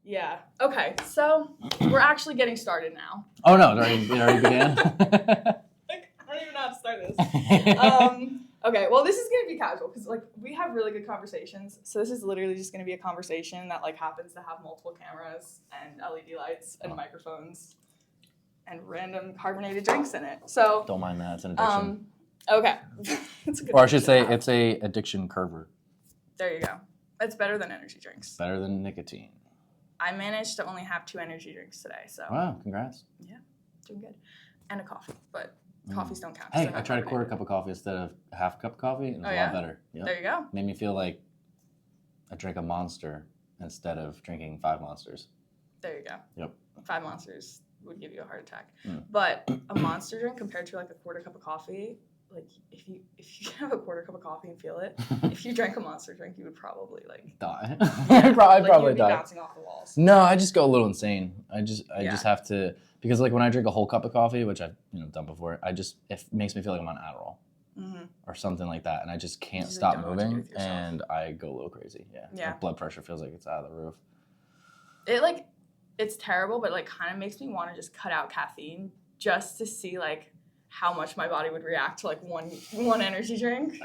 Yeah. Okay. So we're actually getting started now. Oh no, it already began. Like, I don't even know how to start this. Okay. Well, this is gonna be casual because like we have really good conversations. So this is literally just gonna be a conversation that like happens to have multiple cameras and LED lights and microphones and random carbonated drinks in it. So Don't mind that. It's an addiction. Okay. It's a good or I should say, it's a addiction curver. There you go. It's better than energy drinks. Better than nicotine. I managed to only have 2 energy drinks today, so. Wow, congrats. Yeah, doing good. And a coffee, but coffees don't count. Hey, I tried a quarter cup of coffee instead of a half cup of coffee, and it was a lot better. Yep. There you go. Made me feel like I drank a Monster instead of drinking 5 Monsters. There you go. Yep. 5 Monsters would give you a heart attack. But a Monster drink compared to like a quarter cup of coffee, like if you have a quarter cup of coffee and feel it, if you drank a Monster drink, you would probably like die. Yeah, I'd probably you'd be die. bouncing off the walls. No, I just go a little insane. I just have to, because like when I drink a whole cup of coffee, which I've done before, it makes me feel like I'm on Adderall or something like that, and I just can't stop moving, and I go a little crazy. Yeah. My blood pressure feels like it's out of the roof. It's terrible, but like kind of makes me want to just cut out caffeine just to see like how much my body would react to like one energy drink.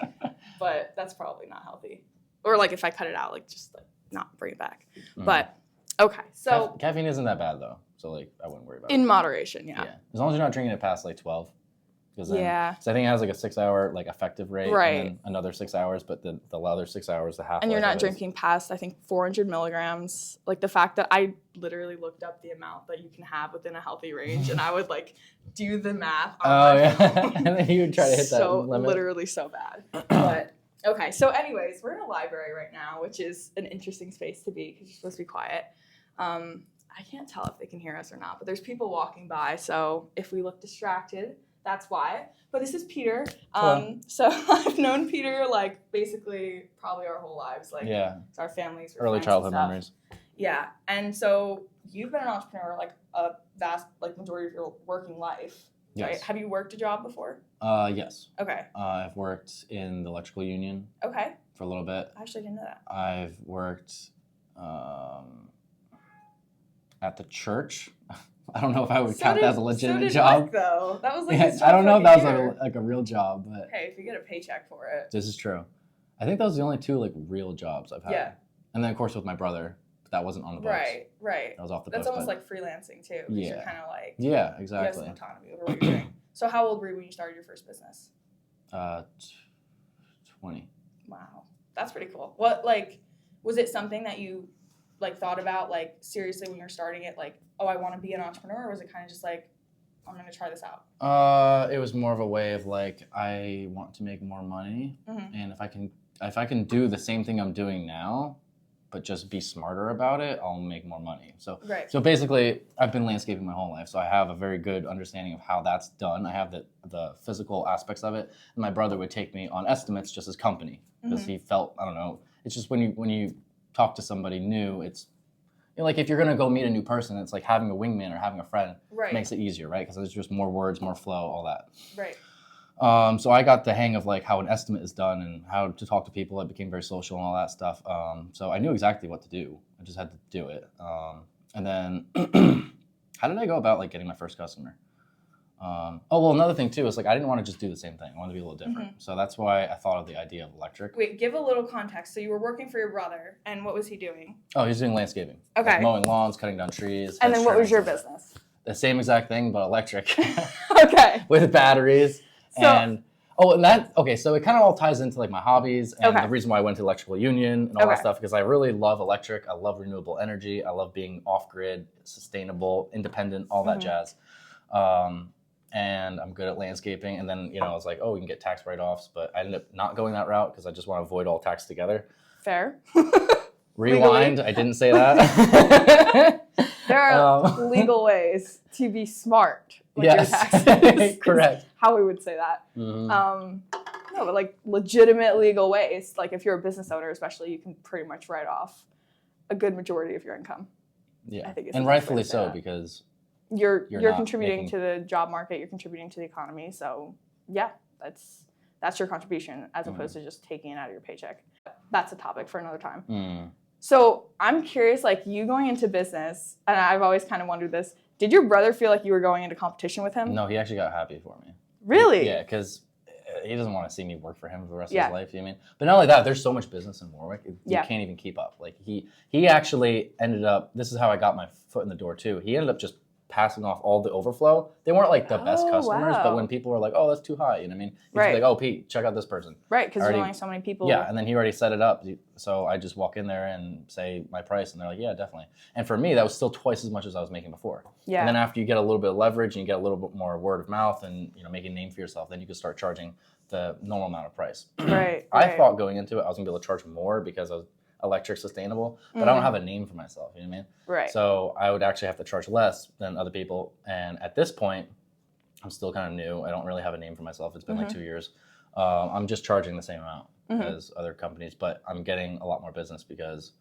But that's probably not healthy. Or like if I cut it out, like just like not bring it back. But okay, so caffeine isn't that bad though, so like I wouldn't worry about it. In moderation, yeah. As long as you're not drinking it past like 12. Because so I think it has like a 6-hour like effective rate, right? And then another 6 hours, but the other 6 hours, the half. And you're not drinking past, I think, 400 milligrams. Like the fact that I literally looked up the amount that you can have within a healthy range, and I would like do the math. And then you would try to hit that limit. Literally so bad. But okay, so anyways, we're in a library right now, which is an interesting space to be because you're supposed to be quiet. I can't tell if they can hear us or not, but there's people walking by, so if we look distracted, that's why. But this is Peter. So I've known Peter like basically probably our whole lives. Like it's our families. Early childhood memories. Yeah. And so you've been an entrepreneur like a vast like majority of your working life. Yes. Right? Have you worked a job before? Yes. Okay. I've worked in the electrical union. Okay. For a little bit. I actually didn't know that. I've worked at the church. I don't know if I would count that as a legitimate job. Mike, though. That was like I don't know if that was like a real job, but hey, if you get a paycheck for it. This is true. I think that was the only 2 like real jobs I've had. Yeah. And then of course with my brother, but that wasn't on the books. Right. That was off the books. books. That's almost like freelancing too. Yeah. You're kind of like exactly. You have some autonomy over what you're doing. So how old were you when you started your first business? 20. Wow, that's pretty cool. What was it something that you like thought about like seriously when you're starting it? Like, oh, I want to be an entrepreneur, or was it kind of just like, I'm gonna try this out? It was more of a way of like, I want to make more money, and if I can do the same thing I'm doing now, but just be smarter about it, I'll make more money. So basically, I've been landscaping my whole life, so I have a very good understanding of how that's done. I have the physical aspects of it, and my brother would take me on estimates just as company because he felt, I don't know, it's just when you talk to somebody new, it's like if you're gonna go meet a new person, it's like having a wingman or having a friend makes it easier, right? Because there's just more words, more flow, all that. Right. So I got the hang of like how an estimate is done and how to talk to people. I became very social and all that stuff. So I knew exactly what to do. I just had to do it. And then how did I go about like getting my first customer? Another thing too is like I didn't want to just do the same thing. I wanted to be a little different. So that's why I thought of the idea of electric. Wait, give a little context. So you were working for your brother, and what was he doing? Oh, he was doing landscaping. Okay. Like mowing lawns, cutting down trees. And then what was your business? The same exact thing, but electric. Okay. With batteries. So it kind of all ties into like my hobbies and the reason why I went to electrical union and all that stuff, because I really love electric. I love renewable energy. I love being off-grid, sustainable, independent, all that jazz. And I'm good at landscaping. And then, I was like, oh, we can get tax write-offs, but I ended up not going that route because I just want to avoid all tax together. Fair. Rewind. I didn't say that. There are legal ways to be smart with your taxes. Correct. How we would say that. No, but like legitimate legal ways. Like if you're a business owner, especially, you can pretty much write off a good majority of your income. Yeah, I think it's and rightfully so because you're contributing to the job market. You're contributing to the economy. So yeah, that's your contribution as opposed to just taking it out of your paycheck. That's a topic for another time. So I'm curious, like you going into business, and I've always kind of wondered this. Did your brother feel like you were going into competition with him? No, he actually got happy for me. Really? Yeah, because he doesn't want to see me work for him for the rest of his life. You know what I mean? But not only that, there's so much business in Warwick, you can't even keep up. Like he actually ended up. This is how I got my foot in the door too. He ended up just passing off all the overflow. They weren't like the best customers, but when people were like, "Oh, that's too high," you know what I mean? He's like, "Oh, Pete, check out this person." Right, because there's only so many people. Yeah, and then he already set it up. So I just walk in there and say my price, and they're like, "Yeah, definitely." And for me, that was still twice as much as I was making before. Yeah. And then after you get a little bit of leverage and you get a little bit more word of mouth and make a name for yourself, then you can start charging the normal amount of price. Right. I thought going into it I was gonna be able to charge more because I was electric sustainable, but I don't have a name for myself, you know what I mean? Right. So I would actually have to charge less than other people. And at this point, I'm still kind of new. I don't really have a name for myself. It's been like 2 years. I'm just charging the same amount as other companies, but I'm getting a lot more business because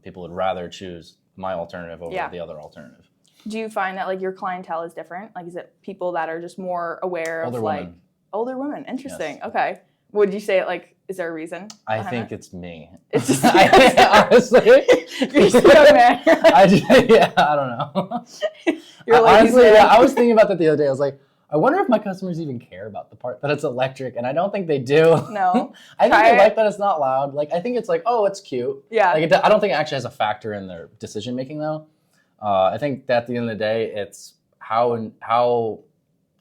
people would rather choose my alternative over the other alternative. Do you find that like your clientele is different? Like, is it people that are just more aware of like older women? Interesting. Yes. Okay. Would you say like, is there a reason? I think it's me. It's just honestly. You're so young man. I don't know. Honestly, I was thinking about that the other day. I was like, I wonder if my customers even care about the part that it's electric, and I don't think they do. No. I think they like that it's not loud. Like, I think it's like, oh, it's cute. Yeah. Like, I don't think it actually has a factor in their decision making though. I think that at the end of the day, it's how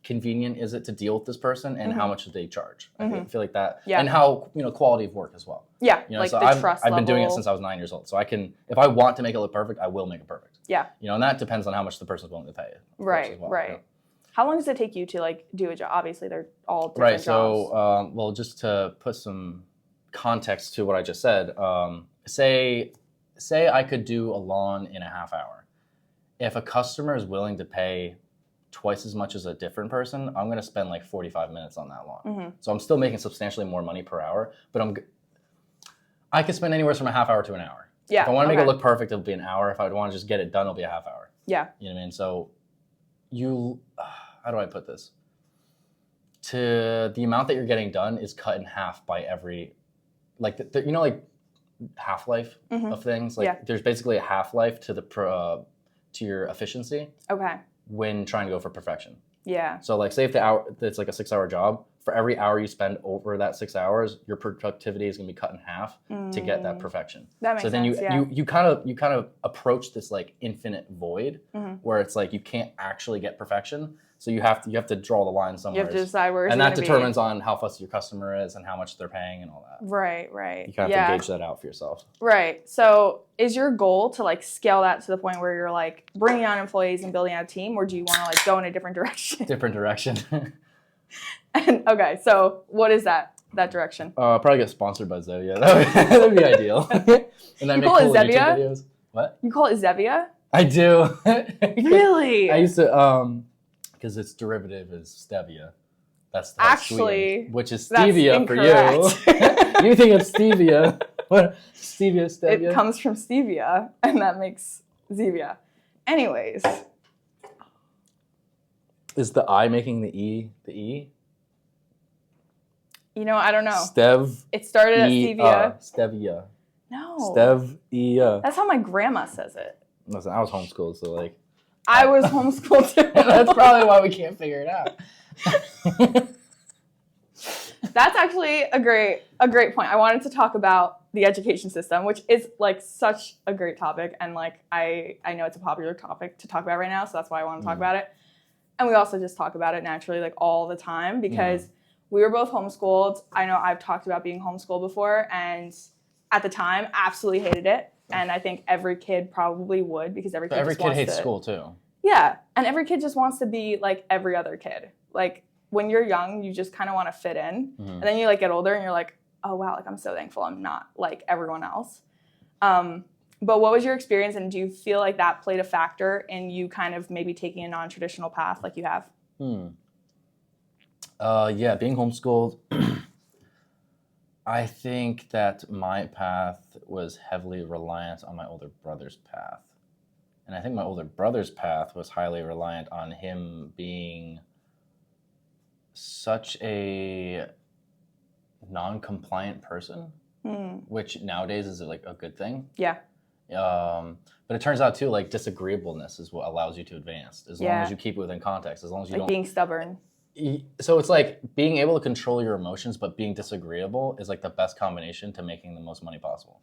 convenient is it to deal with this person and how much do they charge? I feel like that, and how quality of work as well. Yeah, like so the trust level. I've been doing it since I was 9 years old, so I can, if I want to make it look perfect, I will make it perfect. Yeah, and that depends on how much the person's willing to pay. Right, right. How long does it take you to like do a job? Obviously, they're all different right. So, well, just to put some context to what I just said, say I could do a lawn in a half hour. If a customer is willing to pay twice as much as a different person, I'm going to spend like 45 minutes on that lawn. So I'm still making substantially more money per hour, but I could spend anywhere from a half hour to an hour. Yeah. If I want to make it look perfect, it'll be an hour. If I want to just get it done, it'll be a half hour. Yeah. You know what I mean? So how do I put this? The amount that you're getting done is cut in half by every, like, like half-life of things. Like there's basically a half-life to your efficiency. Okay. When trying to go for perfection. Yeah. So like say if it's like a 6-hour job, for every hour you spend over that 6 hours, your productivity is going to be cut in half to get that perfection. That makes sense. So then you kind of approach this like infinite void where it's like you can't actually get perfection. So you have to draw the line somewhere. You have to decide where it's going to be. And that determines on how fussy your customer is and how much they're paying and all that. Right, right. You kind of have to gauge that out for yourself. Right. So is your goal to like scale that to the point where you're like bringing on employees and building out a team, or do you want to like go in a different direction? Different direction. And okay, so what is that direction? Probably get sponsored by Zevia. That'd be ideal. And then you call it Zevia? Videos. What? You call it Zevia? I do. Really? I used to because its derivative is stevia. That's actually sweetened, which is stevia for you. You think it's stevia? What? Stevia? It comes from stevia, and that makes Zevia. Anyways, is the I making the E the E? I don't know. It started at stevia. Stevia. No. Stevia. That's how my grandma says it. Listen, I was homeschooled, so like. I was homeschooled too. That's probably why we can't figure it out. That's actually a great point. I wanted to talk about the education system, which is like such a great topic, and like I know it's a popular topic to talk about right now, so that's why I want to talk about it. And we also just talk about it naturally like all the time because we were both homeschooled. I know I've talked about being homeschooled before, and at the time absolutely hated it. And I think every kid probably would because every kid hates school too. Yeah, and every kid just wants to be like every other kid. Like when you're young, you just kind of want to fit in, and then you like get older and you're like, oh wow, like I'm so thankful I'm not like everyone else. But what was your experience, and do you feel like that played a factor in you kind of maybe taking a non-traditional path like you have? Yeah, being homeschooled. I think that my path was heavily reliant on my older brother's path. And I think my older brother's path was highly reliant on him being such a non-compliant person. which nowadays is like a good thing. Yeah. But it turns out too, like disagreeableness is what allows you to advance, as long as you keep it within context, as long as you like don't being stubborn. So it's like being able to control your emotions, but being disagreeable is like the best combination to making the most money possible,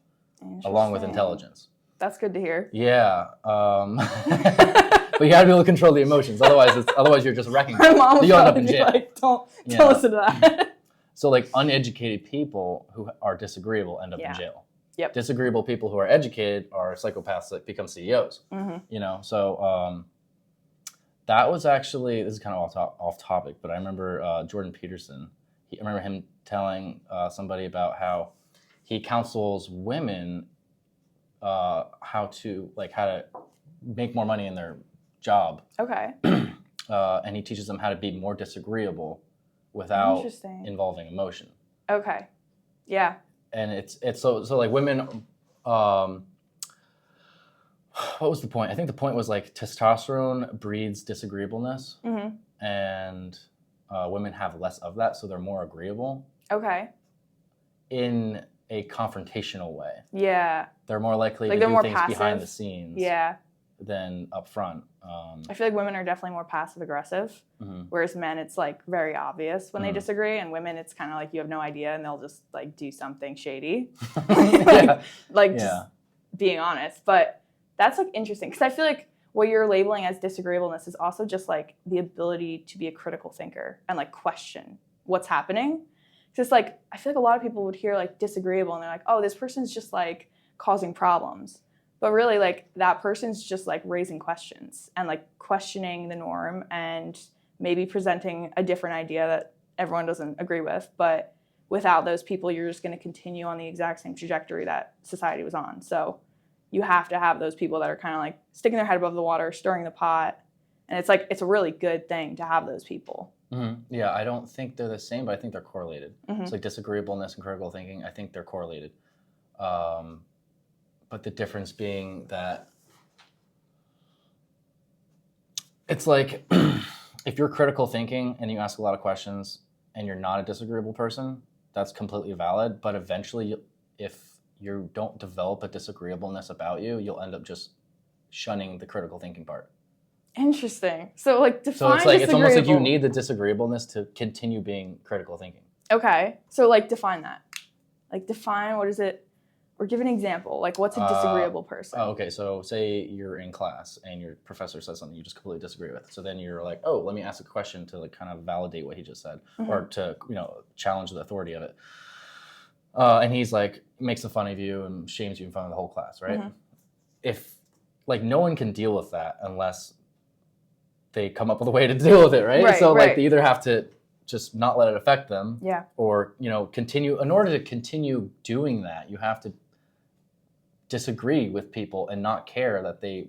along with intelligence. That's good to hear. Yeah. But you gotta be able to control the emotions. Otherwise you're just wrecking. My mom would you end up in be jail. like, don't listen to that. So like uneducated people who are disagreeable end up in jail. Yep. Disagreeable people who are educated are psychopaths that become CEOs. You know, so that was actually, this is kind of off topic, but I remember Jordan Peterson. I remember him telling somebody about how he counsels women how to make more money in their job. Okay. And he teaches them how to be more disagreeable without involving emotion. Okay. Yeah. And it's so like women, what was the point? I think the point was like testosterone breeds disagreeableness, and women have less of that, so they're more agreeable. Okay. In a confrontational way. Yeah. They're more likely to do things passive behind the scenes. Yeah. Than up front. I feel like women are definitely more passive aggressive, whereas men, it's like very obvious when they disagree, and women, it's kind of like you have no idea, and they'll just like do something shady, just being honest. But that's like interesting because I feel like what you're labeling as disagreeableness is also just like the ability to be a critical thinker and like question what's happening. Because like I feel like a lot of people would hear like disagreeable and they're like, oh, this person's just like causing problems. But really, like, that person's just, like, raising questions and, like, questioning the norm and maybe presenting a different idea that everyone doesn't agree with. But without those people, you're just going to continue on the exact same trajectory that society was on. So you have to have those people that are kind of, like, sticking their head above the water, stirring the pot. And it's, like, it's a really good thing to have those people. Yeah, I don't think they're the same, but I think they're correlated. It's like disagreeableness and critical thinking. I think they're correlated. But the difference being that it's like if you're critical thinking and you ask a lot of questions and you're not a disagreeable person, that's completely valid. But eventually, if you don't develop a disagreeableness about you, you'll end up just shunning the critical thinking part. Interesting. So like define it's almost like you need the disagreeableness to continue being critical thinking. Okay. So like define that. Like define what is it? Or give an example. Like, what's a disagreeable person? Okay. So say you're in class and your professor says something you just completely disagree with. So then you're like, oh, let me ask a question to like kind of validate what he just said or to, challenge the authority of it. And he's like, makes fun of you and shames you in front of the whole class, right? If like no one can deal with that unless they come up with a way to deal with it, right? So like they either have to just not let it affect them or, continue. In order to continue doing that, you have to disagree with people and not care that they,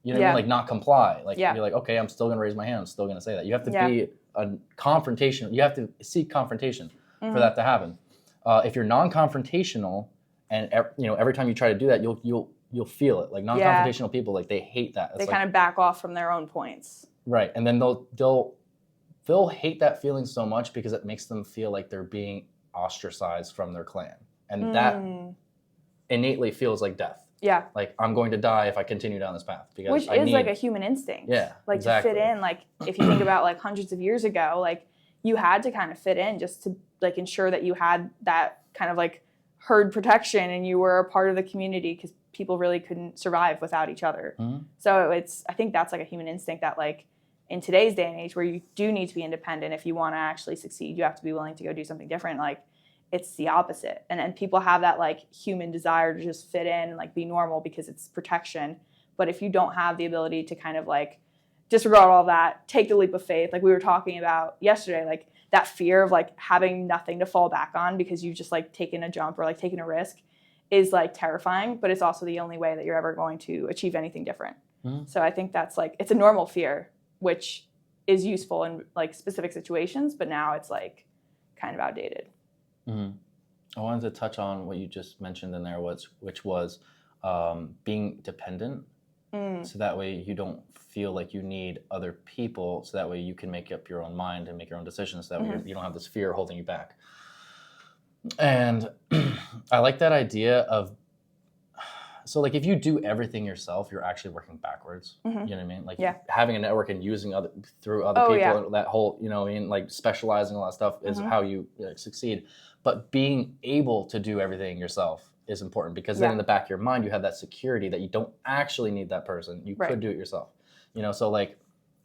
like not comply. Like you're like, okay, I'm still going to raise my hand. I'm still going to say that. You have to be a confrontation. You have to seek confrontation for that to happen. If you're non-confrontational and, every time you try to do that, you'll feel it. Like non-confrontational people, like they hate that. They kind of back off from their own points. Right. And then they'll hate that feeling so much because it makes them feel like they're being ostracized from their clan. And that innately feels like death. Yeah. Like, I'm going to die if I continue down this path. Which is like a human instinct. Yeah, like exactly. To fit in. Like, if you think about like hundreds of years ago, like you had to kind of fit in just to like ensure that you had that kind of like herd protection and you were a part of the community because people really couldn't survive without each other. So I think that's like a human instinct that like in today's day and age where you do need to be independent, if you want to actually succeed, you have to be willing to go do something different. Like, it's the opposite. And people have that like human desire to just fit in and like be normal because it's protection. But if you don't have the ability to kind of like disregard all that, take the leap of faith, like we were talking about yesterday, like that fear of like having nothing to fall back on because you've just like taken a jump or like taken a risk is like terrifying, but it's also the only way that you're ever going to achieve anything different. So I think that's like, it's a normal fear, which is useful in like specific situations, but now it's like kind of outdated. I wanted to touch on what you just mentioned in there, which was being dependent. So that way you don't feel like you need other people. So that way you can make up your own mind and make your own decisions. So that way you don't have this fear holding you back. And I like that idea of, so like if you do everything yourself, you're actually working backwards. You know what I mean? Like having a network and using other people, that whole, you know, like specializing all that stuff is how you succeed. But being able to do everything yourself is important, because then in the back of your mind, you have that security that you don't actually need that person. You could do it yourself. You know, so like,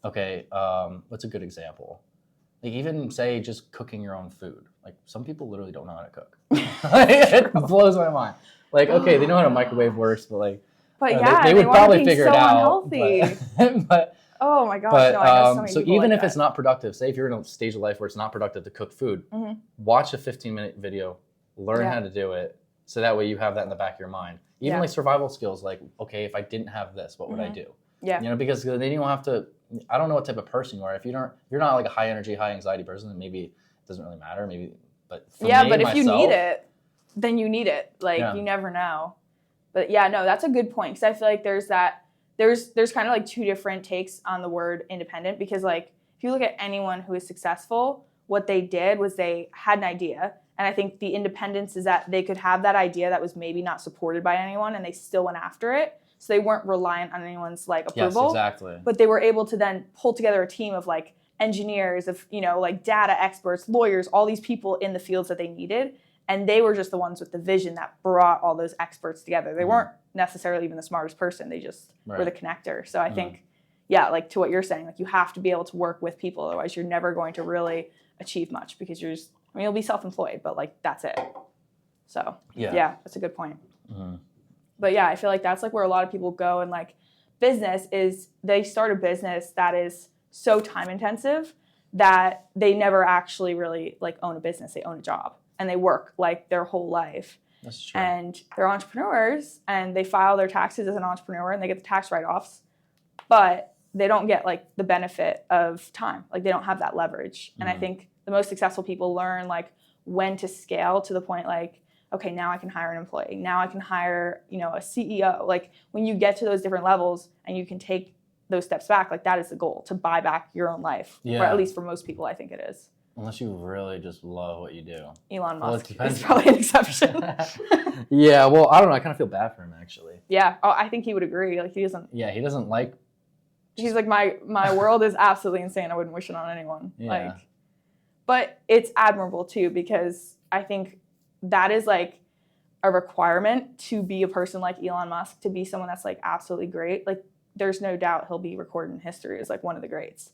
okay, what's a good example? Like even say just cooking your own food. Like some people literally don't know how to cook. It blows my mind. Like, okay, they know how a microwave works, but like, they would probably figure it out. But oh my gosh, no, I know so many so people even like if it's not productive, say if you're in a stage of life where it's not productive to cook food, watch a 15-minute video, learn how to do it, so that way you have that in the back of your mind. Even like survival skills, like, okay, if I didn't have this, what would I do? Yeah. You know, because then you don't have to, I don't know what type of person you are. If you're not like a high energy, high anxiety person, then maybe it doesn't really matter. Maybe, but for me, but if you need it, then you need it. Like you never know. But yeah, no, that's a good point, because I feel like there's kind of like two different takes on the word independent, because like if you look at anyone who is successful, what they did was they had an idea. And I think the independence is that they could have that idea that was maybe not supported by anyone, and they still went after it. So they weren't reliant on anyone's like approval. Yes, exactly. But they were able to then pull together a team of like engineers, of, you know, like data experts, lawyers, all these people in the fields that they needed. And they were just the ones with the vision that brought all those experts together. They weren't necessarily even the smartest person. They just were the connector. So I think, like to what you're saying, like you have to be able to work with people. Otherwise, you're never going to really achieve much, because you're just, I mean, you'll be self-employed, but like that's it. So yeah, that's a good point. But yeah, I feel like that's like where a lot of people go, and like business is, they start a business that is so time intensive that they never actually really like own a business. They own a job, and they work like their whole life. That's true. And they're entrepreneurs, and they file their taxes as an entrepreneur, and they get the tax write-offs, but they don't get like the benefit of time. Like they don't have that leverage. And I think the most successful people learn like when to scale to the point like, okay, now I can hire an employee. Now I can hire, you know, a CEO. Like when you get to those different levels and you can take those steps back, like that is the goal, to buy back your own life. Or at least for most people, I think it is. Unless you really just love what you do. Elon Musk is probably an exception. Yeah, well, I don't know. I kind of feel bad for him, actually. Yeah, I think he would agree. Like he doesn't. Yeah, he doesn't like. He's like, my world is absolutely insane. I wouldn't wish it on anyone. Yeah. Like, but it's admirable too, because I think that is like a requirement to be a person like Elon Musk, to be someone that's like absolutely great. Like there's no doubt he'll be recorded in history as like one of the greats.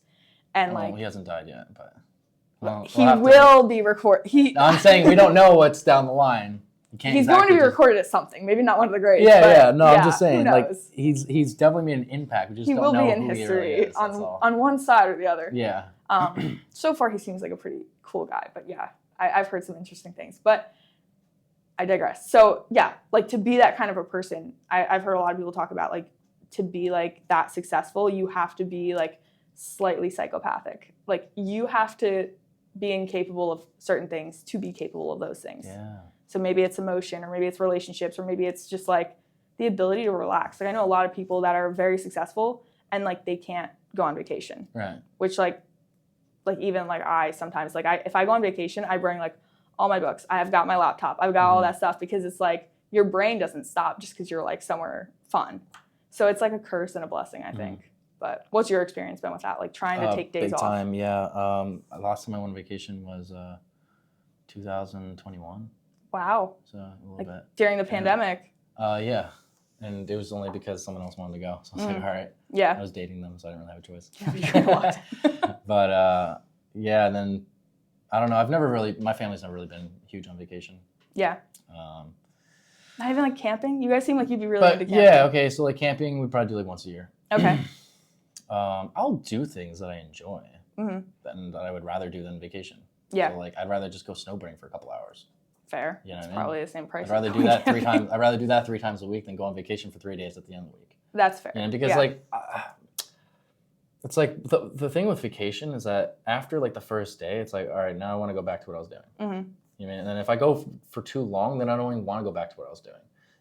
And well, like he hasn't died yet, but he will be recorded. No, I'm saying we don't know what's down the line. He's going to be recorded as something. Maybe not one of the greats. Yeah. I'm just saying, like he's definitely made an impact. We just don't know who he really is. He will be in history on one side or the other. Yeah. So far, he seems like a pretty cool guy. But yeah, I've heard some interesting things. But I digress. So yeah, like to be that kind of a person, I've heard a lot of people talk about like to be like that successful, you have to be like slightly psychopathic. Like you have to be incapable of certain things to be capable of those things. Yeah. So maybe it's emotion, or maybe it's relationships, or maybe it's just like the ability to relax. Like I know a lot of people that are very successful and like they can't go on vacation. Right. Which like even like I sometimes like if I go on vacation, I bring like all my books. I've got my laptop. I've got all that stuff, because it's like your brain doesn't stop just because you're like somewhere fun. So it's like a curse and a blessing, I think. But what's your experience been with that? Like trying to take days big off? Time, yeah. Last time I went on vacation was 2021. Wow. So a little like bit. During the pandemic? Yeah. And it was only because someone else wanted to go. So I was like, all right. Yeah. I was dating them, so I didn't really have a choice. But yeah, and then I don't know. My family's never really been huge on vacation. Yeah. Not even like camping? You guys seem like you'd be really into camping. Yeah, okay. So like camping, we probably do like once a year. Okay. I'll do things that I enjoy and that I would rather do than vacation. Yeah. So like I'd rather just go snowboarding for a couple hours. Fair. You know what I mean? Probably the same price. I'd rather do that 3 times. I'd rather do that 3 times a week than go on vacation for 3 days at the end of the week. That's fair. You know, because like it's like the thing with vacation is that after like the first day, it's like, all right, now I want to go back to what I was doing. You know, and then if I go for too long, then I don't even want to go back to what I was doing.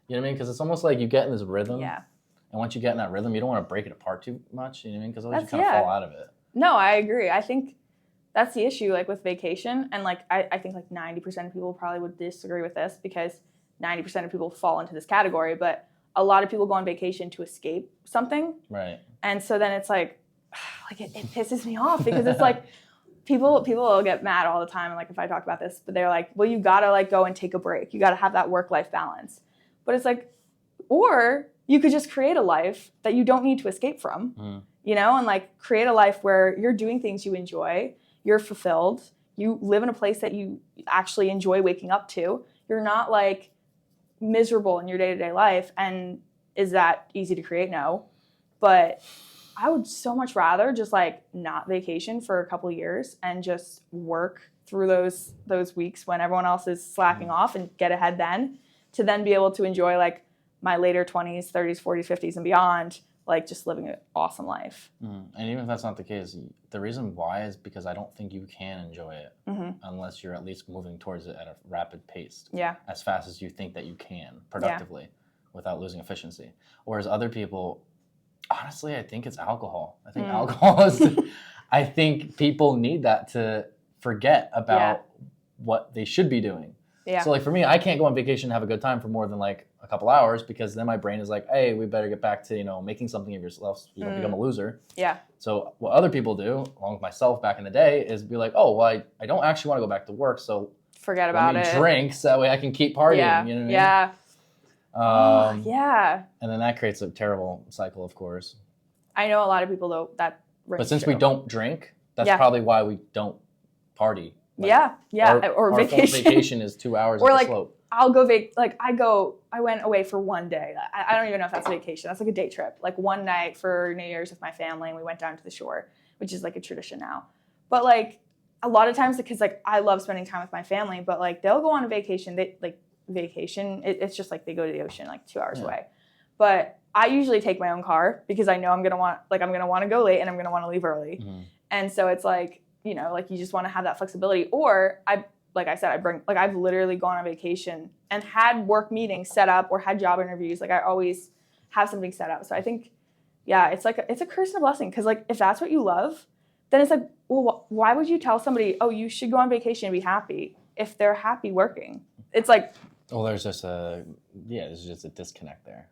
You know what I mean? Because it's almost like you get in this rhythm. Yeah. And once you get in that rhythm, you don't want to break it apart too much. You know what I mean? Because otherwise you kind of fall out of it. No, I agree. I think that's the issue, like with vacation. And like, I think like 90% of people probably would disagree with this because 90% of people fall into this category, but a lot of people go on vacation to escape something. Right. And so then it's like it pisses me off because it's like people will get mad all the time. Like if I talk about this, but they're like, well, you gotta like go and take a break. You gotta have that work-life balance. But it's like, or you could just create a life that you don't need to escape from, you know, and like create a life where you're doing things you enjoy, you're fulfilled, you live in a place that you actually enjoy waking up to. You're not like miserable in your day-to-day life. And is that easy to create? No. But I would so much rather just like not vacation for a couple of years and just work through those weeks when everyone else is slacking off and get ahead then to then be able to enjoy like my later 20s, 30s, 40s, 50s and beyond, like just living an awesome life. And even if that's not the case, the reason why is because I don't think you can enjoy it unless you're at least moving towards it at a rapid pace. Yeah. As fast as you think that you can productively without losing efficiency. Whereas other people, honestly, I think it's alcohol. I think alcohol is, I think people need that to forget about what they should be doing. Yeah. So like for me, I can't go on vacation and have a good time for more than like a couple hours because then my brain is like, hey, we better get back to, you know, making something of yourself so you don't become a loser. Yeah. So what other people do, along with myself back in the day, is be like, oh, well, I don't actually want to go back to work, so forget about it. Drink so that way I can keep partying. Yeah. You know what I mean? Yeah. And then that creates a terrible cycle, of course. I know a lot of people though that. But since we don't drink, that's probably why we don't party. Like, or vacation. Our vacation is 2 hours or at like, the slope. I'll go I went away for one day. I don't even know if that's a vacation. That's like a day trip. Like one night for New Year's with my family, and we went down to the shore, which is like a tradition now. But like a lot of times, because like I love spending time with my family, but like they'll go on a vacation. It's just like they go to the ocean like 2 hours away. But I usually take my own car because I know I'm gonna want to go late and I'm gonna want to leave early. And so it's like, you know, like you just want to have that flexibility. Or I've literally gone on vacation and had work meetings set up or had job interviews. Like I always have something set up. So I think, it's like, it's a curse and a blessing. Cause like, if that's what you love, then it's like, well, why would you tell somebody, oh, you should go on vacation and be happy if they're happy working? It's like, well, there's just a disconnect there.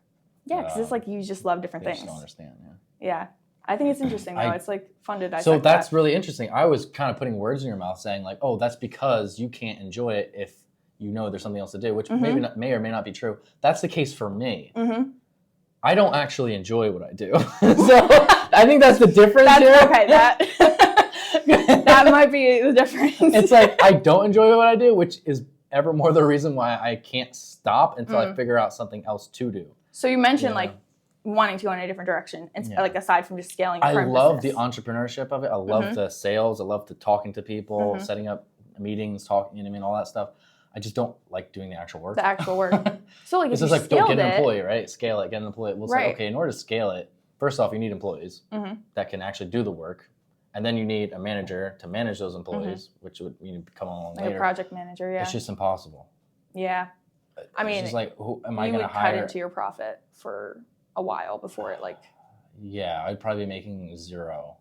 Yeah. Cause it's like, you just love different things. I just don't understand. Yeah. I think it's interesting though. It's like fun to dissect. So that's really interesting. I was kind of putting words in your mouth saying like, oh, that's because you can't enjoy it if you know there's something else to do, which may or may not be true. That's the case for me. I don't actually enjoy what I do. So I think that's the difference here. Okay, that might be the difference. It's like I don't enjoy what I do, which is ever more the reason why I can't stop until I figure out something else to do. So you mentioned like wanting to go in a different direction, and like aside from just scaling your current love business. The entrepreneurship of it. I love the sales. I love the talking to people, setting up meetings, talking, you know what I mean, all that stuff. I just don't like doing the actual work. So like, it's just like, don't get an employee, right? Scale it, get an employee. Well, it's like, okay, in order to scale it, first off, you need employees that can actually do the work. And then you need a manager to manage those employees, which would come along like later. A project manager, It's just impossible. Yeah. I mean, it's just like, who am I going to hire? You would cut into your profit for a while before it like... Yeah, I'd probably be making zero.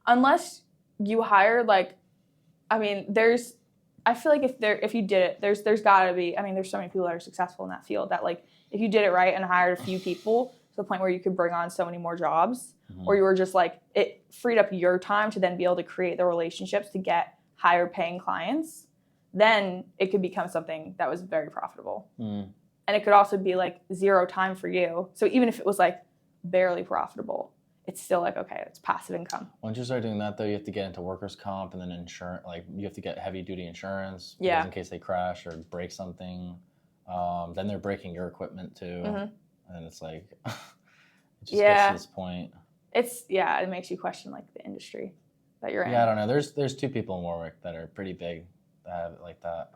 Unless you hire like... I mean, I feel like if you did it, there's gotta be... I mean, there's so many people that are successful in that field that like, if you did it right and hired a few people to the point where you could bring on so many more jobs, or you were just like, it freed up your time to then be able to create the relationships to get higher paying clients, then it could become something that was very profitable. And it could also be like zero time for you. So even if it was like barely profitable, it's still like, okay, it's passive income. Once you start doing that though, you have to get into workers' comp and then insurance. Like you have to get heavy duty insurance in case they crash or break something. Then they're breaking your equipment too. And it's like, it just gets to this point. It makes you question like the industry that you're in. Yeah, I don't know. There's two people in Warwick that are pretty big that have it like that,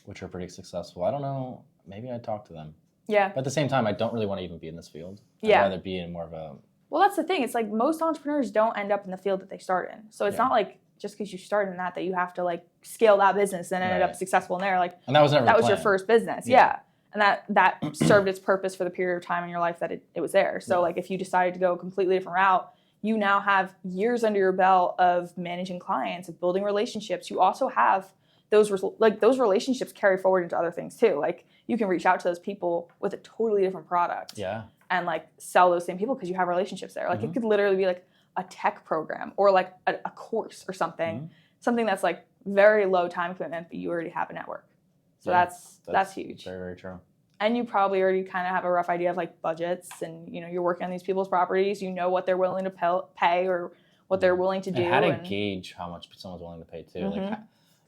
which are pretty successful. I don't know. Maybe I'd talk to them. Yeah. But at the same time, I don't really want to even be in this field. I'd rather be in more of a... Well, that's the thing. It's like most entrepreneurs don't end up in the field that they start in. So it's not like just because you started in that you have to like scale that business and ended up successful in there. Like, and that was never that was your first business. Yeah. And that served its purpose for the period of time in your life that it was there. So like if you decided to go a completely different route, you now have years under your belt of managing clients, of building relationships. You also have those relationships carry forward into other things too. Like you can reach out to those people with a totally different product. Yeah. And like sell those same people because you have relationships there. Like it could literally be like a tech program or like a course or something. Something that's like very low time commitment, but you already have a network. So that's huge. Very, very true. And you probably already kind of have a rough idea of like budgets, and you know you're working on these people's properties. You know what they're willing to pay or what they're willing to do. And how to gauge how much someone's willing to pay too. Like,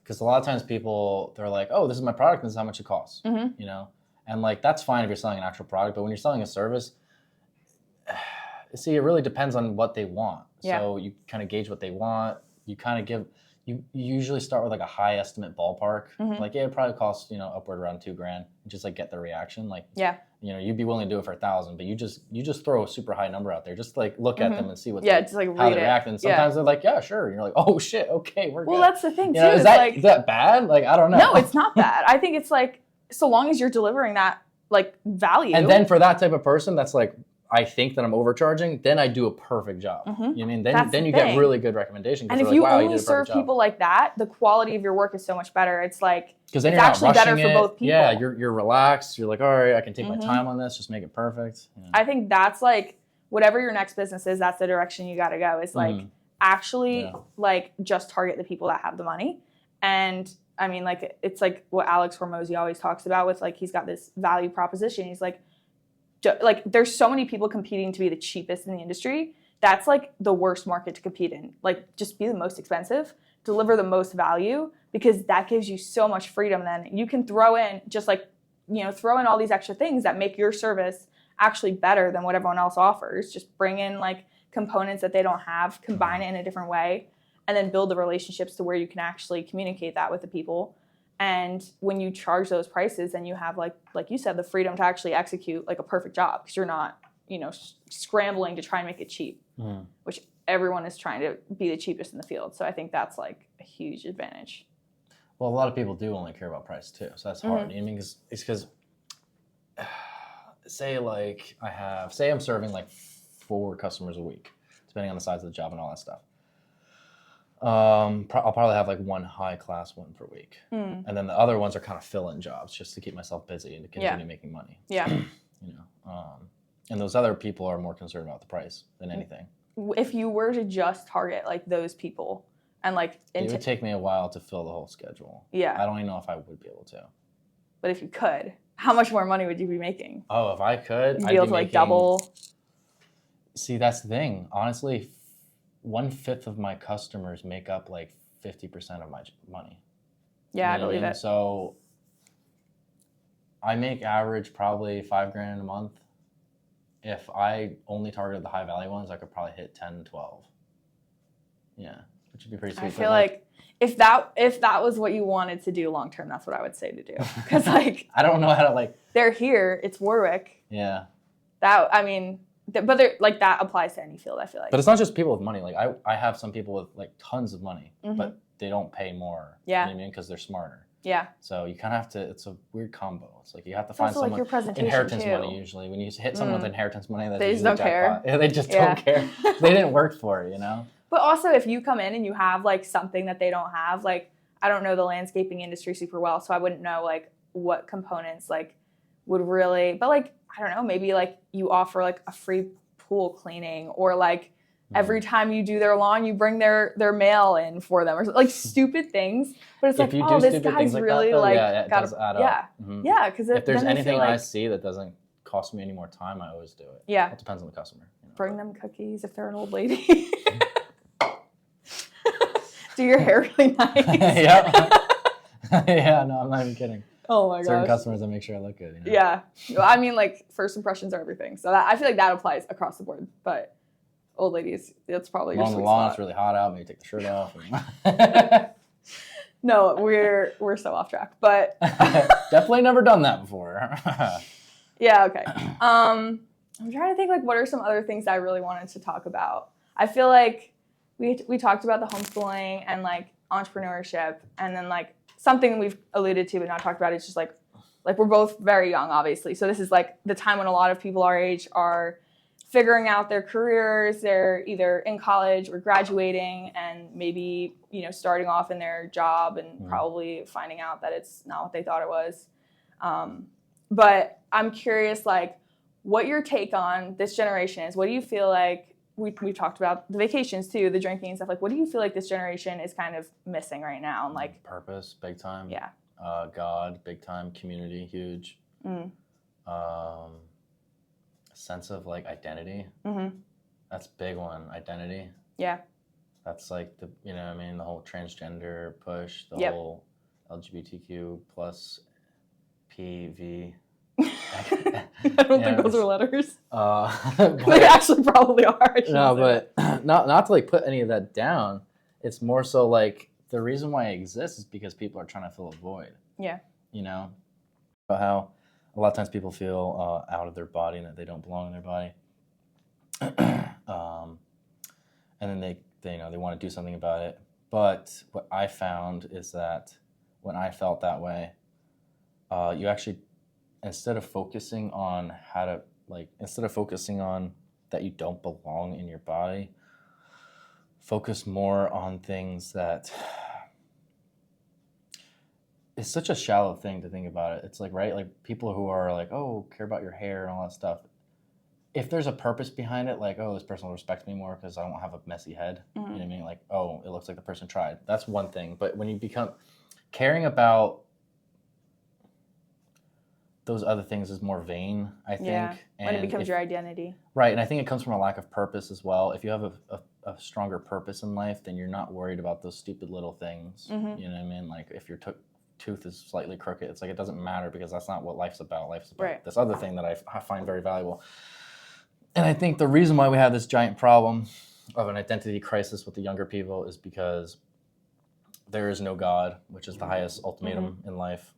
because a lot of times people, they're like, oh, this is my product, this is how much it costs. You know, and like that's fine if you're selling an actual product, but when you're selling a service, see, it really depends on what they want. So you kind of gauge what they want. You kind of give. You usually start with like a high estimate ballpark. Like, yeah, it probably costs, you know, upward around $2,000, and just like get their reaction. Like, you know, you'd be willing to do it for $1,000, but you just throw a super high number out there. Just like look at them and see what just like how read they react. And sometimes they're like, yeah, sure. And you're like, oh shit, okay, we're good. Well, that's the thing too. You know, is that bad? Like, I don't know. No, it's not bad. I think it's like, so long as you're delivering that like value. And then for that type of person, that's like, I think that I'm overcharging, then I do a perfect job. You know what I mean? Then you get really good recommendation. And if you only serve people like that, the quality of your work is so much better. It's like, because then it's actually better for both people. Yeah, you're relaxed. You're like, all right, I can take my time on this, just make it perfect. Yeah. I think that's like, whatever your next business is, that's the direction you got to go. Is like actually like just target the people that have the money. And I mean, like, it's like what Alex Hormozy always talks about with like, he's got this value proposition. He's like there's so many people competing to be the cheapest in the industry. That's like the worst market to compete in. Like, just be the most expensive, deliver the most value, because that gives you so much freedom. Then you can throw in just like, you know, throw in all these extra things that make your service actually better than what everyone else offers. Just bring in like components that they don't have, combine it in a different way, and then build the relationships to where you can actually communicate that with the people. And when you charge those prices, then you have like you said, the freedom to actually execute like a perfect job, because you're not, you know, scrambling to try and make it cheap, which everyone is trying to be the cheapest in the field. So I think that's like a huge advantage. Well, a lot of people do only care about price too, so that's hard. I mean, it's because say I'm serving like 4 customers a week, depending on the size of the job and all that stuff. I'll probably have like 1 high class one per week, and then the other ones are kind of fill-in jobs just to keep myself busy and to continue making money. You know, and those other people are more concerned about the price than anything. If you were to just target like those people and like, it would take me a while to fill the whole schedule. I don't even know if I would be able to. But if you could, how much more money would you be making? Oh, if I could, you'd be able to like double. See, that's the thing. Honestly, 1/5 of my customers make up like 50% of my money. Yeah, I believe it. So I make average probably $5,000 a month. If I only targeted the high value ones, I could probably hit 10, 12. Yeah, which would be pretty sweet. I feel like if that was what you wanted to do long term, that's what I would say to do. Because like I don't know how to like. They're here. It's Warwick. Yeah. But they're like, that applies to any field, I feel like. But it's not just people with money. Like I have some people with like tons of money, but they don't pay more. You know what I mean? Because they're smarter. Yeah. So you kind of have to, it's a weird combo. It's like you have to find someone, like inheritance money usually. When you hit someone with inheritance money, they just don't care. Yeah, they just don't care. They didn't work for it, you know? But also if you come in and you have like something that they don't have, like I don't know the landscaping industry super well, so I wouldn't know like what components like would really, but like, I don't know, maybe like you offer like a free pool cleaning, or like every time you do their lawn, you bring their mail in for them, or like stupid things. But it's like, oh, this guy's really like got to, yeah. Because if there's anything I see that doesn't cost me any more time, I always do it. Yeah, it depends on the customer. You know? Bring them cookies if they're an old lady. Do your hair really nice. Yeah, no, I'm not even kidding. Oh my gosh. Certain customers that make sure I look good. You know? Yeah. Well, I mean, like, first impressions are everything. So I feel like that applies across the board. But old ladies, that's probably your sweet spot. On the lawn, it's really hot out. Maybe take the shirt off. No, we're so off track. But definitely never done that before. Yeah, okay. I'm trying to think, like, what are some other things I really wanted to talk about? I feel like we talked about the homeschooling and, like, entrepreneurship, and then, like, something we've alluded to but not talked about is just like we're both very young, obviously. So this is like the time when a lot of people our age are figuring out their careers. They're either in college or graduating and maybe, starting off in their job and probably finding out that it's not what they thought it was. But I'm curious, like, what your take on this generation is. What do you feel like, we've talked about the vacations too, the drinking and stuff. Like, what do you feel like this generation is kind of missing right now? And like purpose, big time. Yeah. God, big time. Community, huge. Sense of like identity. That's a big one. Identity. Yeah. That's like the whole transgender push, the whole LGBTQ plus PV. I don't think those are letters. But, they actually probably are. No, but not to like put any of that down. It's more so like the reason why it exists is because people are trying to fill a void. Yeah. About how a lot of times people feel out of their body and that they don't belong in their body. And then they want to do something about it. But what I found is that when I felt that way, you actually, instead of focusing on that you don't belong in your body, focus more on things that, it's such a shallow thing to think about it. It's like, right? Like people who are like, oh, care about your hair and all that stuff. If there's a purpose behind it, like, oh, this person will respect me more because I don't have a messy head. You know what I mean? Like, oh, it looks like the person tried. That's one thing. But when you become caring about those other things is more vain, I think. Yeah, when it becomes your identity. Right, and I think it comes from a lack of purpose as well. If you have a stronger purpose in life, then you're not worried about those stupid little things. You know what I mean? Like if your tooth is slightly crooked, it's like it doesn't matter because that's not what life's about. Life's about this other thing that I find very valuable. And I think the reason why we have this giant problem of an identity crisis with the younger people is because there is no God, which is the highest ultimatum in life.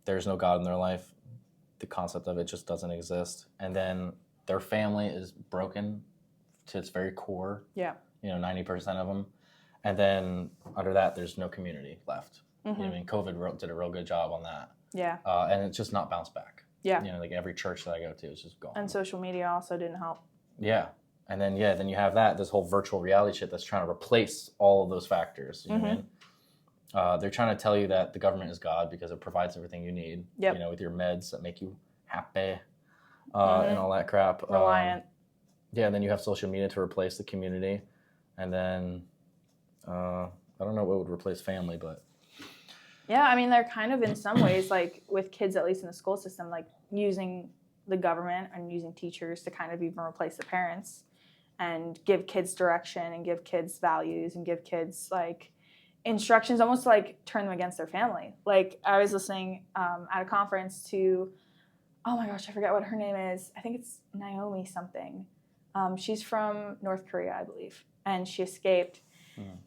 There's no God in their life. The concept of it just doesn't exist. And then their family is broken to its very core. Yeah. 90% of them. And then under that, there's no community left. You know what I mean? COVID did a real good job on that. Yeah. And it's just not bounced back. Yeah. Like every church that I go to is just gone. And social media also didn't help. Yeah. And then, then you have this whole virtual reality shit that's trying to replace all of those factors. You know what I mean? They're trying to tell you that the government is God because it provides everything you need. Yep. With your meds that make you happy and all that crap. Reliant. And then you have social media to replace the community. And then, I don't know what would replace family, but... Yeah, I mean, they're kind of in some ways, like with kids, at least in the school system, like using the government and using teachers to kind of even replace the parents and give kids direction and give kids values and give kids like instructions, almost like turn them against their family. Like I was listening at a conference to, oh my gosh, I forget what her name is. I think it's Naomi something. She's from North Korea, I believe, and she escaped.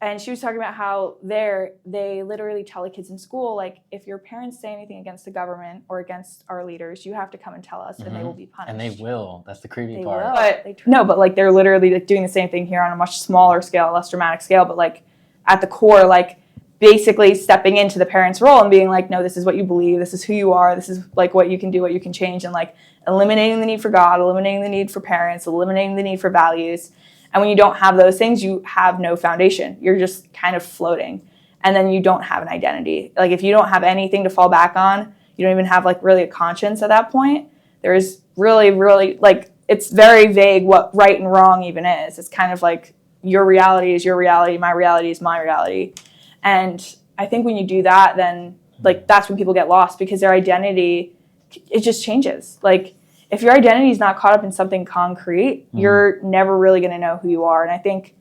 And she was talking about how they literally tell the kids in school, like, if your parents say anything against the government or against our leaders, you have to come and tell us, and they will be punished. And they will. That's the creepy part. But like they're literally like doing the same thing here on a much smaller scale, less dramatic scale, but like at the core, like basically stepping into the parents' role and being like, no, this is what you believe, this is who you are, this is like what you can do, what you can change, and like eliminating the need for God, eliminating the need for parents, eliminating the need for values. And when you don't have those things, you have no foundation. You're just kind of floating. And then you don't have an identity. Like if you don't have anything to fall back on, you don't even have like really a conscience at that point. There's really, really like, it's very vague what right and wrong even is. It's kind of like your reality is your reality, my reality is my reality. And I think when you do that, then like that's when people get lost because their identity, it just changes. Like, if your identity is not caught up in something concrete, you're never really going to know who you are. And I think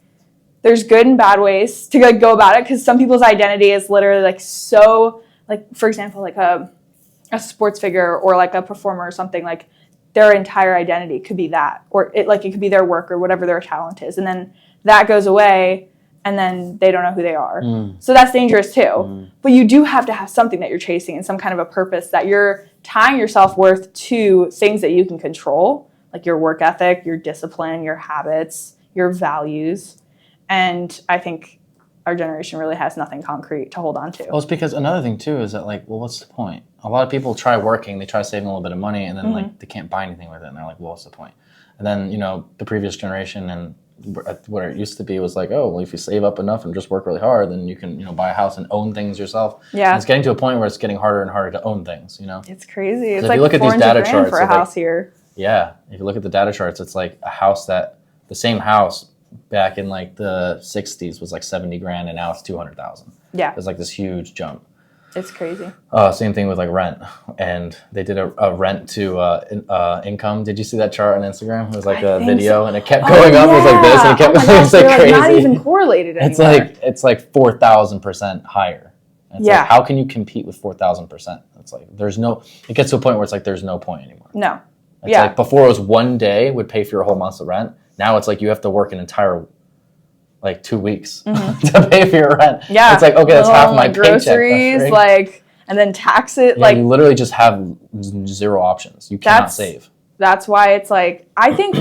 there's good and bad ways to like, go about it because some people's identity is literally like so, like for example, like a sports figure or like a performer or something, like their entire identity could be that, or it could be their work or whatever their talent is. And then that goes away and then they don't know who they are. So that's dangerous too. But you do have to have something that you're chasing and some kind of a purpose that you're tying your self-worth to things that you can control, like your work ethic, your discipline, your habits, your values. And I think our generation really has nothing concrete to hold on to. Well, it's because another thing too is that like, well, what's the point? A lot of people try working, they try saving a little bit of money and then like they can't buy anything with it. And they're like, well, what's the point? And And then, the previous generation and what it used to be was like, oh, well, if you save up enough and just work really hard, then you can, buy a house and own things yourself. Yeah. And it's getting to a point where it's getting harder and harder to own things, It's crazy. It's if like you look at these data charts for a house here. Yeah. If you look at the data charts, it's like a house the same house back in like the 60s was like 70 grand and now it's 200,000. Yeah. There's like this huge jump. It's crazy. Same thing with like rent, and they did a rent to income. Did you see that chart on Instagram? It was like a video, and it kept going up. It was like this, and it kept going. It's like crazy. Not even correlated anymore. It's like 4,000% higher. It's like, how can you compete with 4,000%? It's like it gets to a point where it's like there's no point anymore. No. It's like before it was one day would pay for your whole month's of rent. Now it's like you have to work an entire 2 weeks to pay for your rent. Yeah. It's like, okay, that's half my groceries, paycheck. And then tax it. Yeah, you literally just have zero options. You cannot save. That's why it's like, I think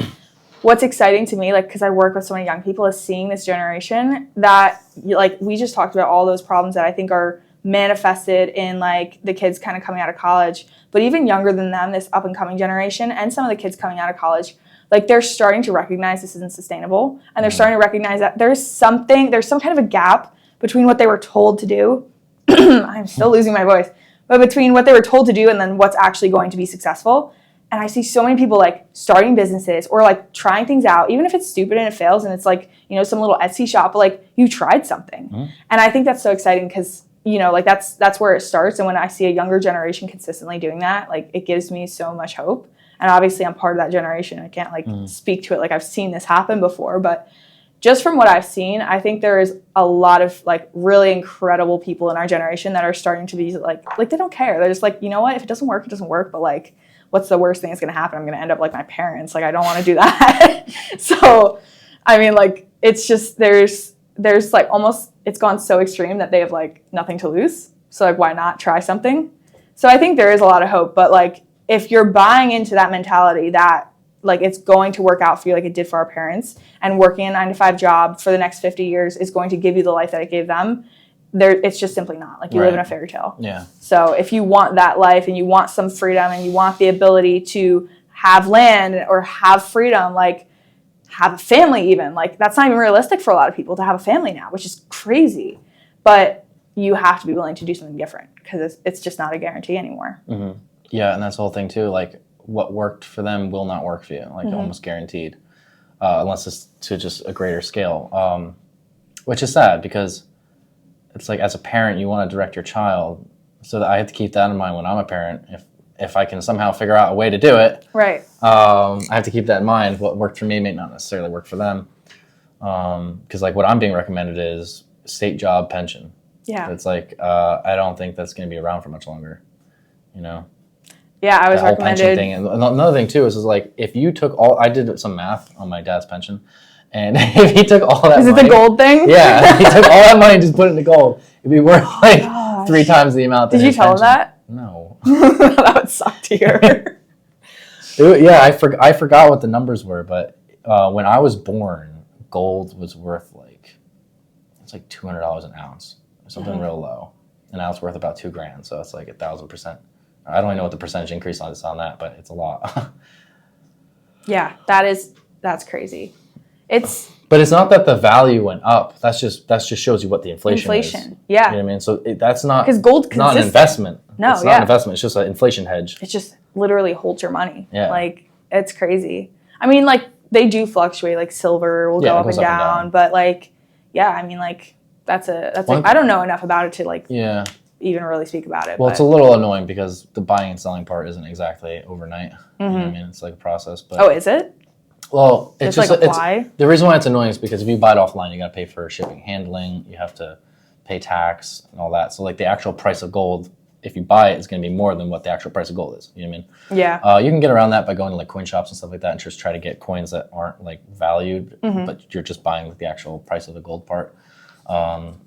what's exciting to me, because I work with so many young people, is seeing this generation that, we just talked about all those problems that I think are manifested in, the kids kind of coming out of college. But even younger than them, this up-and-coming generation, and some of the kids coming out of college, they're starting to recognize this isn't sustainable. And they're starting to recognize that there's some kind of a gap between what they were told to do. I'm still losing my voice. But between what they were told to do and then what's actually going to be successful. And I see so many people starting businesses or trying things out, even if it's stupid and it fails and it's some little Etsy shop, but you tried something. Mm-hmm. And I think that's so exciting because, that's where it starts. And when I see a younger generation consistently doing that, it gives me so much hope. And obviously I'm part of that generation. I can't speak to it I've seen this happen before, but just from what I've seen, I think there is a lot of really incredible people in our generation that are starting to be they don't care. They're just you know what, if it doesn't work, it doesn't work. But what's the worst thing that's going to happen? I'm going to end up like my parents. I don't want to do that. So, I mean, it's just, there's almost, it's gone so extreme that they have nothing to lose. So why not try something? So I think there is a lot of hope, but if you're buying into that mentality that it's going to work out for you like it did for our parents, and working a 9-to-5 job for the next 50 years is going to give you the life that it gave them, it's just simply not. You live in a fairy tale. Yeah. So if you want that life and you want some freedom and you want the ability to have land or have freedom, have a family even, that's not even realistic for a lot of people to have a family now, which is crazy. But you have to be willing to do something different because it's just not a guarantee anymore. Mm-hmm. Yeah, and that's the whole thing too. What worked for them will not work for you, almost guaranteed, unless it's to just a greater scale, which is sad because it's as a parent, you want to direct your child, so that I have to keep that in mind when I'm a parent. If I can somehow figure out a way to do it, right? I have to keep that in mind. What worked for me may not necessarily work for them, because what I'm being recommended is state job pension. Yeah, it's I don't think that's going to be around for much longer, Yeah, I was recommended. Thing. And another thing too is if you took I did some math on my dad's pension, and if he took all that money. Is it the gold thing? Yeah, if he took all that money and just put it into gold, it'd be worth 3 times the amount. Did you tell him that? No. That would suck to hear. Yeah, I forgot what the numbers were, but when I was born, gold was worth it's $200 an ounce, or something real low, and now it's worth about $2,000, so it's 1,000%. I don't even know what the percentage increase is on that, but it's a lot. Yeah, that's crazy. But it's not that the value went up. That just shows you what the inflation is. Yeah. You know what I mean? So that's not, because gold's not an investment. No, it's not an investment. It's just an inflation hedge. It just literally holds your money. Yeah. It's crazy. I mean, they do fluctuate. Silver will go up and down. But yeah, I mean, that's I don't know enough about it to even really speak about it. Well, it's a little annoying because the buying and selling part isn't exactly overnight. Mm-hmm. You know what I mean? It's a process. But, oh, is it? Well, it's just the reason why it's annoying is because if you buy it offline, you got to pay for shipping, handling. You have to pay tax and all that. So the actual price of gold, if you buy it, is going to be more than what the actual price of gold is. You know what I mean? Yeah. You can get around that by going to coin shops and stuff like that and just try to get coins that aren't valued, but you're just buying the actual price of the gold part. But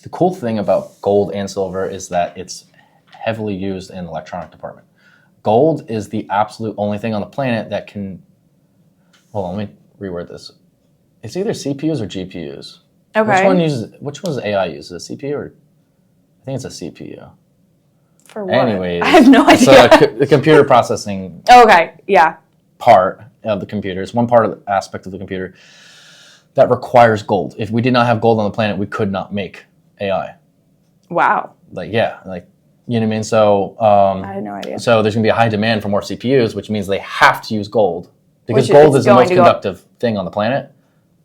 the cool thing about gold and silver is that it's heavily used in the electronic department. Gold is the absolute only thing on the planet that can... Hold on, let me reword this. It's either CPUs or GPUs. Okay. Which one does AI use? Is it a CPU or... I think it's a CPU. For what? Anyways, I have no idea. So the computer processing. Okay. Yeah. Part of the computer. It's one part of the aspect of the computer that requires gold. If we did not have gold on the planet, we could not make AI. Wow. Like, yeah, like, you know what I mean? So, I had no idea. So there's going to be a high demand for more CPUs, which means they have to use gold because gold is the most conductive thing on the planet.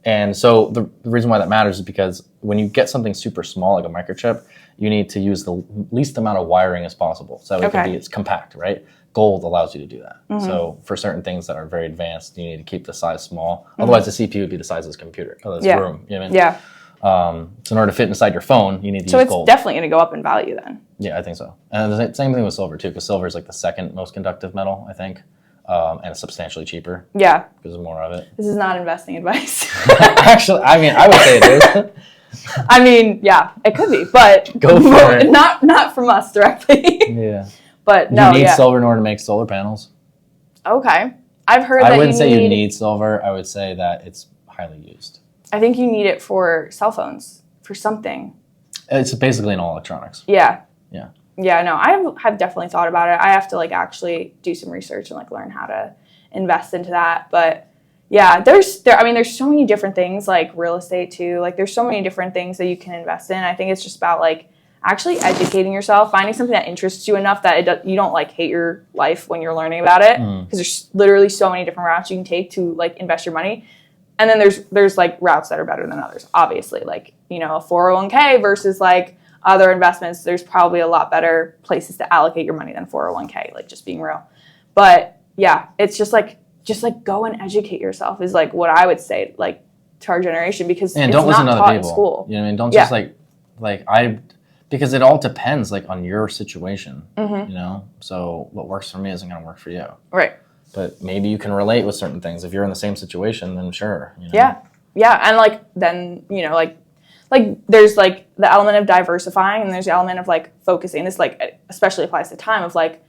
And so the reason why that matters is because when you get something super small, like a microchip, you need to use the least amount of wiring as possible. So it's compact, right? Gold allows you to do that. Mm-hmm. So for certain things that are very advanced, you need to keep the size small. Mm-hmm. Otherwise, the CPU would be the size of this computer, or this room. You know what I mean? Yeah. So in order to fit inside your phone, you need to use gold. So it's definitely going to go up in value then. Yeah, I think so. And the same thing with silver too, because silver is like the second most conductive metal, I think. And it's substantially cheaper. Yeah. Because there's more of it. This is not investing advice. Actually, I mean, I would say it is. I mean, yeah, it could be, but go for it. Not from us directly. Yeah. But no, you need silver in order to make solar panels. Okay. I've heard that I wouldn't say you need silver. I would say that it's highly used. I think you need it for cell phones, for something. It's basically in all electronics. Yeah. Yeah. Yeah, no, I have definitely thought about it. I have to like actually do some research and like learn how to invest into that. But yeah, there's so many different things, like real estate too. Like there's so many different things that you can invest in. I think it's just about like actually educating yourself, finding something that interests you enough that you don't like hate your life when you're learning about it. Because there's literally so many different routes you can take to like invest your money. And then there's like routes that are better than others, obviously. Like, you know, a 401k versus like other investments, there's probably a lot better places to allocate your money than 401k, like just being real. But yeah, it's just like go and educate yourself is like what I would say like to our generation, because it's don't listen not to taught other in people. School. You know what I mean? Don't just because it all depends like on your situation, you know? So what works for me isn't going to work for you. Right. But maybe you can relate with certain things. If you're in the same situation, then sure. You know? Yeah. Yeah. And like, then, you know, like there's like the element of diversifying and there's the element of like focusing. This like especially applies to time of like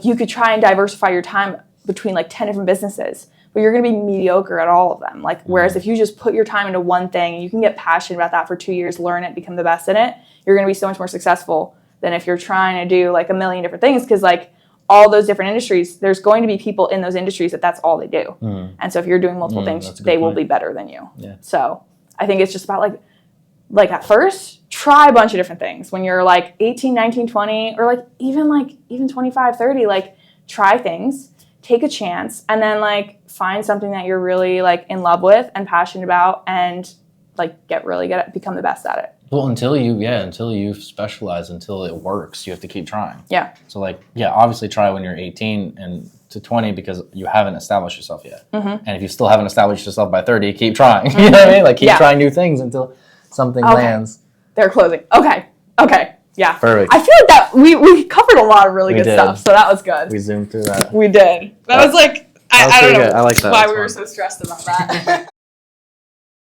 you could try and diversify your time between like 10 different businesses, but you're going to be mediocre at all of them. Like, whereas if you just put your time into one thing and you can get passionate about that for 2 years, learn it, become the best in it, you're going to be so much more successful than if you're trying to do like a million different things. Cause like all those different industries, there's going to be people in those industries that's all they do. And so if you're doing multiple things, they will be better than you. Yeah. So I think it's just about like at first, try a bunch of different things. When you're like 18, 19, 20, or even 25, 30, like try things, take a chance, and then like find something that you're really like in love with and passionate about and like get really good at, become the best at it. Well, until you specialize, until it works, you have to keep trying. Yeah. So obviously try when you're 18 and to 20 because you haven't established yourself yet. And if you still haven't established yourself by 30, keep trying. You know what I mean? Like keep trying new things until something lands. They're closing. Okay. Yeah. Perfect. I feel like that we covered a lot of really good stuff, so that was good. We zoomed through that. We did. That was like I don't know I like that. why we were so stressed about that.